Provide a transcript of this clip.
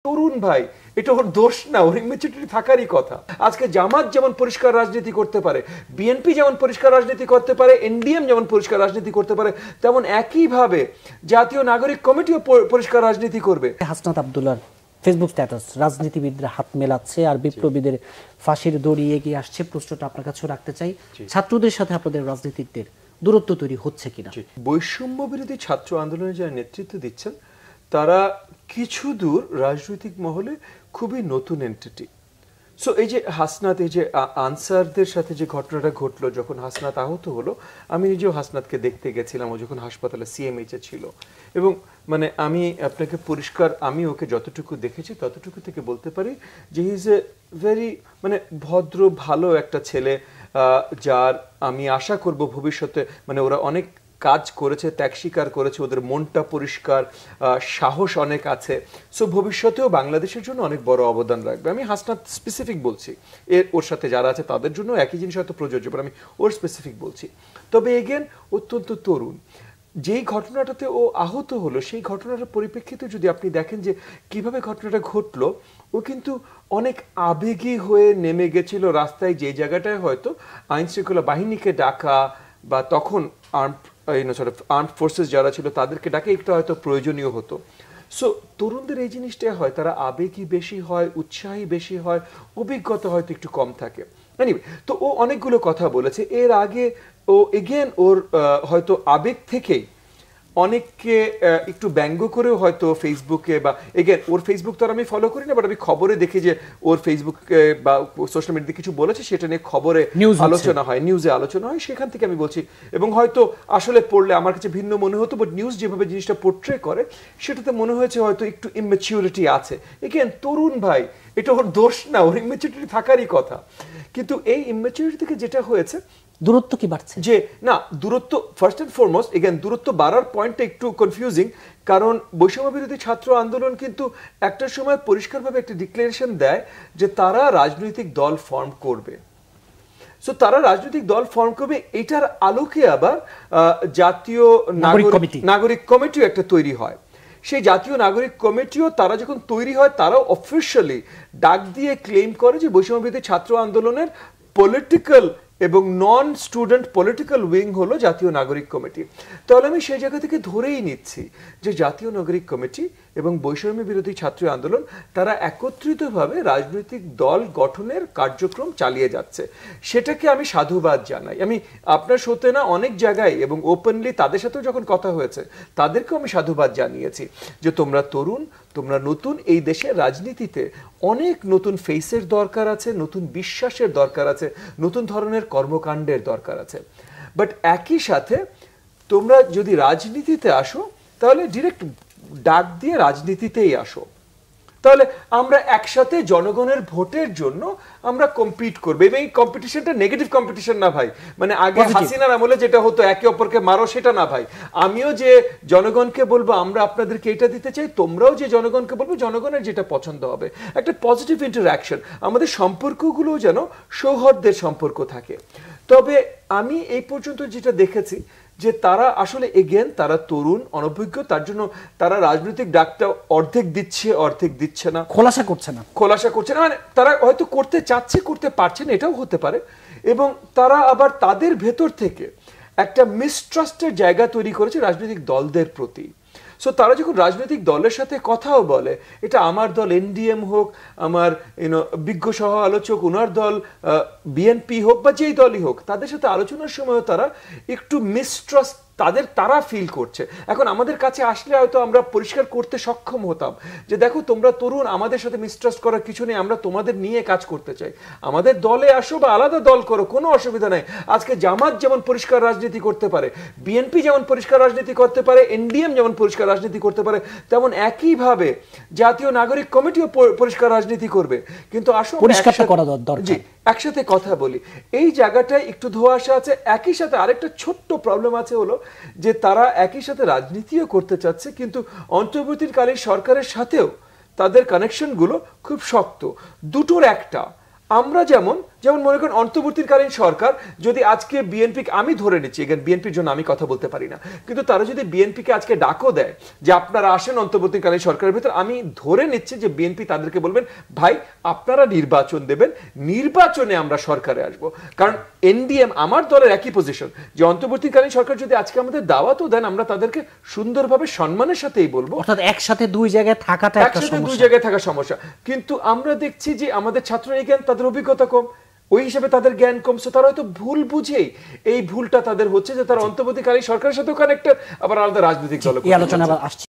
তরুণ ভাই, এটা ওর দোষ না, ওর ইমেচুরিটি থাকারই কথা। আজকে জামাত যেমন পরিষ্কার রাজনীতি করতে পারে, বিএনপি যেমন পরিষ্কার রাজনীতি করতে পারে, এনডিএম যেমন পরিষ্কার রাজনীতি করতে পারে, তেমন একইভাবে জাতীয় নাগরিক কমিটিও পরিষ্কার রাজনীতি করবে। হাসনাত আব্দুল্লাহর ফেসবুক স্ট্যাটাস, রাজনীতিবিদরা হাত মেলাচ্ছে আর বিপ্লবীদের ফাঁসির দড়ি এগিয়ে আসছে, প্রশ্নটা আপনার কাছেও রাখতে চাই, ছাত্রদের সাথে আপনাদের রাজনীতিকদের দূরত্ব তৈরি হচ্ছে কিনা? বৈষম্য বিরোধী ছাত্র আন্দোলনে যারা নেতৃত্ব দিচ্ছেন তারা কিছু দূর রাজনৈতিক মহলে খুবই নতুন এন্টিটি। সো এই যে হাসনাত, এই যে আনসারদের সাথে যে ঘটনাটা ঘটলো, যখন হাসনাত আহত হলো, আমি নিজেও হাসনাতকে দেখতে গেছিলাম, ও যখন হাসপাতালে সিএমএইচ এ ছিল। এবং মানে আমি আপনাকে পরিষ্কার, আমি ওকে যতটুকু দেখেছি ততটুকু থেকে বলতে পারি যে হি ইজ এ ভেরি মানে ভদ্র ভালো একটা ছেলে, যার আমি আশা করব ভবিষ্যতে, মানে ওরা অনেক কাজ করেছে, ত্যাগ স্বীকার করেছে, ওদের মনটা পরিষ্কার, সাহস অনেক আছে। সো ভবিষ্যতেও বাংলাদেশের জন্য অনেক বড় অবদান রাখবে। আমি হাসনাত স্পেসিফিক বলছি, ওর সাথে যারা আছে তাদের জন্য একই জিনিস হয়তো প্রযোজ্য, বাট আমি ওর স্পেসিফিক বলছি। তবে এগেন অত্যন্ত তরুণ, যেই ঘটনাটাতে ও আহত হলো সেই ঘটনাটার পরিপ্রেক্ষিতে যদি আপনি দেখেন যে কিভাবে ঘটনাটা ঘটলো, ও কিন্তু অনেক আবেগী হয়ে নেমে গেছিল রাস্তায়, যে জায়গাটায় হয়তো আইন শৃঙ্খলা বাহিনীকে ডাকা বা তখন আর্মড ফোর্সেস যারা ছিল তাদেরকে ডাকে একটু হয়তো প্রয়োজনীয় হতো। সো তরুণদের এই জিনিসটা হয়, তারা আবেগী বেশি হয়, উৎসাহী বেশি হয়, অভিজ্ঞতা হয়তো একটু কম থাকে। এনিওয়ে, তো ও অনেকগুলো কথা বলেছে এর আগে। ও এগেন ওর হয়তো আবেগ থেকেই অনেককে একটু ব্যঙ্গ করেও হয়তো ফেসবুকে, বা এগেন ওর ফেসবুক তো আর আমি ফলো করি না, বাট আমি খবরে দেখি যে ওর ফেসবুকে বা সোশ্যাল মিডিয়াতে কিছু বলেছে, সেটা নিয়ে খবরে আলোচনা হয়, নিউজে আলোচনা হয়, সেখান থেকে আমি বলছি। এবং হয়তো আসলে পড়লে আমার কাছে ভিন্ন মনে হতো, বাট নিউজ যেভাবে জিনিসটা পোর্ট্রে করে সেটাতে মনে হয়েছে হয়তো একটু ইম্যাচিউরিটি আছে। এগেন তরুণ ভাই, এটা ওর দোষ না, ওর ইম্যাচিউরিটি থাকারই কথা। কিন্তু এই ইম্যাচিউরিটি থেকে যেটা হয়েছে, দূরত্ব কি বাড়ছে? যে না, দূরত্ব ফার্স্ট এন্ড ফরমোস্ট, এগেন দূরত্ব বাড়ার পয়েন্টটা একটু কনফিউজিং, কারণ বৈষম্য বিরোধী ছাত্র আন্দোলন কিন্তু একটা সময় পরিষ্কারভাবে একটা ডিক্লারেশন দেয় যে তারা রাজনৈতিক দল ফর্ম করবে। সো তারা রাজনৈতিক দল ফর্ম করবে, এটার আলোকে আবার জাতীয় নাগরিক কমিটিও একটা তৈরি হয়। সেই জাতীয় নাগরিক কমিটিও তারা যখন তৈরি হয়, তারাও অফিশিয়ালি ডাক দিয়ে ক্লেম করে যে বৈষম্য বিরোধী ছাত্র আন্দোলনের পলিটিক্যাল এবং নন স্টুডেন্ট পলিটিক্যাল উইং হলো জাতীয় নাগরিক কমিটি। তাহলে আমি সেই জায়গা থেকে ধরেই নিচ্ছি যে জাতীয় নাগরিক কমিটি এবং বৈষম্য বিরোধী ছাত্র আন্দোলন তারা একত্রিতভাবে রাজনৈতিক দল গঠনের কার্যক্রম চালিয়ে যাচ্ছে। সেটাকে আমি সাধুবাদ জানাই। আমি আপনার সাথে না অনেক জায়গায় এবং ওপেনলি তাদের সাথেও যখন কথা হয়েছে তাদেরকেও আমি সাধুবাদ জানিয়েছি যে তোমরা তরুণ, তোমরা নতুন, এই দেশের রাজনীতিতে অনেক নতুন ফেসের দরকার আছে, নতুন বিশ্বাসের দরকার আছে, নতুন ধরনের কর্মকাণ্ডের দরকার আছে। বাট একই সাথে তোমরা যদি রাজনীতিতে আসো তাহলে ডিরেক্ট ডাক দিয়ে রাজনীতিতেই আসো। তাহলে আমরা একসাথে জনগণের ভোটের জন্য আমরা কম্পিট করবো। এবং এই কম্পিটিশনটা নেগেটিভ কম্পিটিশন না ভাই, মানে আগে হাসিনার আমলে যেটা হতো একে অপরকে মারো, সেটা না ভাই। আমিও যে জনগণকে বলবো আমরা আপনাদেরকে এটা দিতে চাই, তোমরাও যে জনগণকে বলবো জনগণের যেটা পছন্দ হবে, একটা পজিটিভ ইন্টারঅ্যাকশন, আমাদের সম্পর্কগুলো যেন সৌহার্দ্যের সম্পর্ক থাকে। তবে আমি এই পর্যন্ত যেটা দেখেছি যে তারা আসলে এগেন তারা তরুণ, অনভিজ্ঞ, তার জন্য তারা রাজনৈতিক ডাকটা অর্ধেক দিচ্ছে অর্ধেক দিচ্ছে না, খোলাসা করছে না, মানে তারা হয়তো করতে চাচ্ছে, করতে পারছে না, এটাও হতে পারে। এবং তারা আবার তাদের ভেতর থেকে একটা মিসট্রাস্টের জায়গা তৈরি করেছে রাজনৈতিক দলদের প্রতি। সো তারা যখন রাজনৈতিক দলের সাথে কথাও বলে, এটা আমার দল এনডিএম হোক, আমার বিজ্ঞ সহ আলোচক ওনার দল বিএনপি হোক বা যেই দলই হোক, তাদের সাথে আলোচনার সময় তারা একটু মিসট্রাস্ট তারা ফিল করছে। এখন আমাদের কাছে আসলে হয়তো আমরা পরিষ্কার করতে সক্ষম হতাম যে দেখো তোমরা তরুণ, আমাদের সাথে মিসট্রাস্ট করার কিছু নেই, আমরা তোমাদের নিয়ে কাজ করতে চাই, আমাদের দলে আসো বা আলাদা দল করো, কোনো অসুবিধা নাই। আজকে জামাত যেমন পরিষ্কার রাজনীতি করতে পারে, বিএনপি যেমন পরিষ্কার রাজনীতি করতে পারে, এনডিএম যেমন পরিষ্কার রাজনীতি করতে পারে, তেমন একইভাবে জাতীয় নাগরিক কমিটিও পরিষ্কার রাজনীতি করবে। কিন্তু আসো একসাথে কথা বলি, এই জায়গাটায় একটু ধোঁয়াশা আছে। একই সাথে আরেকটা ছোট্ট প্রবলেম আছে, হলো যে তারা একই সাথে রাজনীতিও করতে চাচ্ছে, কিন্তু অন্তর্বর্তীকালীন সরকারের সাথেও তাদের কানেকশনগুলো খুব শক্ত। দুটোর একটা, আমরা যেমন মনে করেন অন্তর্বর্তীকালীন সরকার যদি আজকে বিএনপি, আমি ধরে নিচ্ছি এখানে বিএনপির জন্য আমি কথা বলতে পারি না, কিন্তু তারা যদি বিএনপিকে আজকে ডাকও দেয় যে আপনারা আসেন অন্তর্বর্তীকালীন সরকারের ভিতর, আমি ধরে নিচ্ছি যে বিএনপি তাদেরকে বলবেন ভাই আপনারা নির্বাচন দেবেন, নির্বাচনে আমরা সরকারে আসব। কারণ এনডিএম আমার দলের একই পজিশন যে অন্তর্বর্তীকালীন সরকার যদি আজকে আমাদের দাওয়াতও দেন আমরা তাদেরকে সুন্দরভাবে সম্মানের সাথেই বলবো। অর্থাৎ একসাথে দুই জায়গায় থাকাটা একটা একসাথে দুই সমস্যা। জায়গায় থাকা সমস্যা, কিন্তু আমরা দেখছি যে আমাদের ছাত্ররা জ্ঞান, তাদের অভিজ্ঞতা কম, ওই হিসেবে তাদের জ্ঞান কমছে, তারা হয়তো ভুল বুঝেই এই ভুলটা তাদের হচ্ছে যে তারা অন্তর্বর্তীকালীন সরকারের সাথেও কানেক্টেড, আবার আলাদা রাজনৈতিক দল। এই আলোচনা আবার আসছে।